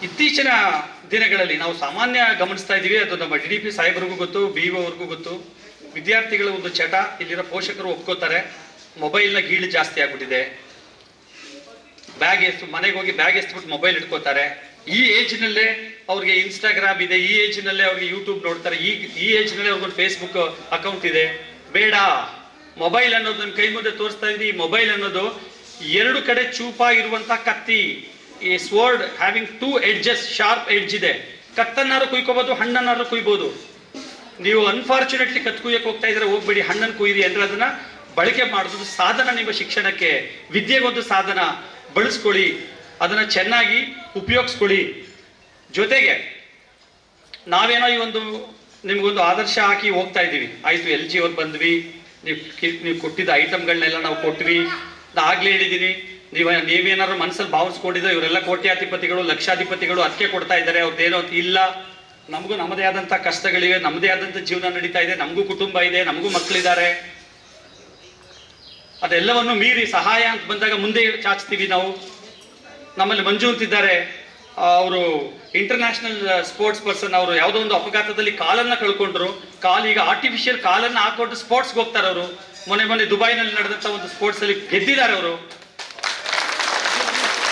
ಇತ್ತೀಚಿನ ದಿನಗಳಲ್ಲಿ ನಾವು ಸಾಮಾನ್ಯ ಗಮನಿಸ್ತಾ ಇದ್ದೀವಿ, ಅದು ನಮ್ಮ DDP ಸಾಹೇಬರಿಗೂ ಗೊತ್ತು, BO ಅವ್ರಿಗೂ ಗೊತ್ತು. ವಿದ್ಯಾರ್ಥಿಗಳ ಒಂದು ಚಟ, ಇಲ್ಲಿರೋ ಪೋಷಕರು ಒಪ್ಕೋತಾರೆ, ಮೊಬೈಲ್ನ ಗೀಳು ಜಾಸ್ತಿ ಆಗ್ಬಿಟ್ಟಿದೆ. ಮನೆಗೆ ಹೋಗಿ ಬ್ಯಾಗ್ ಎಸ್ಬಿಟ್ಟು ಮೊಬೈಲ್ ಇಟ್ಕೋತಾರೆ. ಈ ಏಜ್ನಲ್ಲೇ ಅವ್ರಿಗೆ ಇನ್ಸ್ಟಾಗ್ರಾಮ್ ಇದೆ, ಈ ಏಜ್ನಲ್ಲೇ ಅವ್ರಿಗೆ ಯೂಟ್ಯೂಬ್ ನೋಡ್ತಾರೆ, ಈ ಏಜ್ನಲ್ಲೇ ಅವ್ರಿಗೊಂದು ಫೇಸ್ಬುಕ್ ಅಕೌಂಟ್ ಇದೆ. ಬೇಡ, ಮೊಬೈಲ್ ಅನ್ನೋದು ನನ್ನ ಕೈ ಮುಂದೆ ತೋರಿಸ್ತಾ ಇದ್ದೀನಿ. ಈ ಮೊಬೈಲ್ ಅನ್ನೋದು ಎರಡು ಕಡೆ ಚೂಪಾಗಿರುವಂತ ಕತ್ತಿ. ಈ sword having 2 edges, sharp edge ಇದೆ. ಕತ್ತನ್ನಾರು ಕುಯ್ಕೋಬಹುದು, ಹಣ್ಣನ್ನಾರು ಕುಯ್ಬೋದು. ನೀವು ಅನ್ಫಾರ್ಚುನೇಟ್ಲಿ ಕತ್ ಕುಯ್ಯಕ್ಕೆ ಹೋಗ್ತಾ ಇದ್ರೆ ಹೋಗ್ಬೇಡಿ, ಹಣ್ಣನ್ನು ಕುಯ್ಯಿರಿ. ಅಂದ್ರೆ ಅದನ್ನ ಬಳಕೆ ಮಾಡೋದು ಸಾಧನ, ನಿಮ್ಮ ಶಿಕ್ಷಣಕ್ಕೆ, ವಿದ್ಯೆಗೊಂದು ಸಾಧನ. ಬಳಸ್ಕೊಳ್ಳಿ, ಅದನ್ನ ಚೆನ್ನಾಗಿ ಉಪಯೋಗಿಸ್ಕೊಳ್ಳಿ. ಜೊತೆಗೆ ನಾವೇನೋ ಈ ಒಂದು ನಿಮ್ಗೊಂದು ಆದರ್ಶ ಹಾಕಿ ಹೋಗ್ತಾ ಇದ್ದೀವಿ. ಆಯ್ತು, LG ಅವ್ರು ಬಂದ್ವಿ, ನೀವು ಕೊಟ್ಟಿದ್ದ ಐಟಮ್ಗಳನ್ನೆಲ್ಲ ನಾವು ಕೊಟ್ವಿ. ಆಗ್ಲೇ ಹೇಳಿದ್ದೀನಿ, ನೀವೇನಾದ್ರು ಮನಸ್ಸಲ್ಲಿ ಭಾವಿಸ್ಕೊಂಡಿದ್ರೆ ಇವರೆಲ್ಲ ಕೋಟ್ಯಾಧಿಪತಿಗಳು, ಲಕ್ಷಾಧಿಪತಿಗಳು ಅದಕ್ಕೆ ಕೊಡ್ತಾ ಇದ್ದಾರೆ, ಅವ್ರದ್ದೇನೋ ಇಲ್ಲ. ನಮಗೂ ನಮ್ಮದೇ ಆದಂಥ ಕಷ್ಟಗಳಿವೆ, ನಮ್ಮದೇ ಆದಂಥ ಜೀವನ ನಡೀತಾ ಇದೆ, ನಮಗೂ ಕುಟುಂಬ ಇದೆ, ನಮಗೂ ಮಕ್ಕಳಿದ್ದಾರೆ. ಅದೆಲ್ಲವನ್ನು ಮೀರಿ ಸಹಾಯ ಅಂತ ಬಂದಾಗ ಮುಂದೆ ಚಾಚ್ತೀವಿ ನಾವು. ನಮ್ಮಲ್ಲಿ ಮಂಜು ಅಂತಿದ್ದಾರೆ, ಅವರು ಇಂಟರ್ನ್ಯಾಷನಲ್ ಸ್ಪೋರ್ಟ್ಸ್ ಪರ್ಸನ್. ಅವರು ಯಾವುದೋ ಒಂದು ಅಪಘಾತದಲ್ಲಿ ಕಾಲನ್ನ ಕಳ್ಕೊಂಡ್ರು. ಈಗ ಆರ್ಟಿಫಿಷಿಯಲ್ ಕಾಲನ್ನ ಹಾಕೊಂಡು ಸ್ಪೋರ್ಟ್ಸ್ಗೆ ಹೋಗ್ತಾರೆ ಅವರು. ಮೊನ್ನೆ ದುಬೈನಲ್ಲಿ ನಡೆದಂಥ ಒಂದು ಸ್ಪೋರ್ಟ್ಸ್ ಅಲ್ಲಿ ಗೆದ್ದಿದ್ದಾರೆ ಅವರು.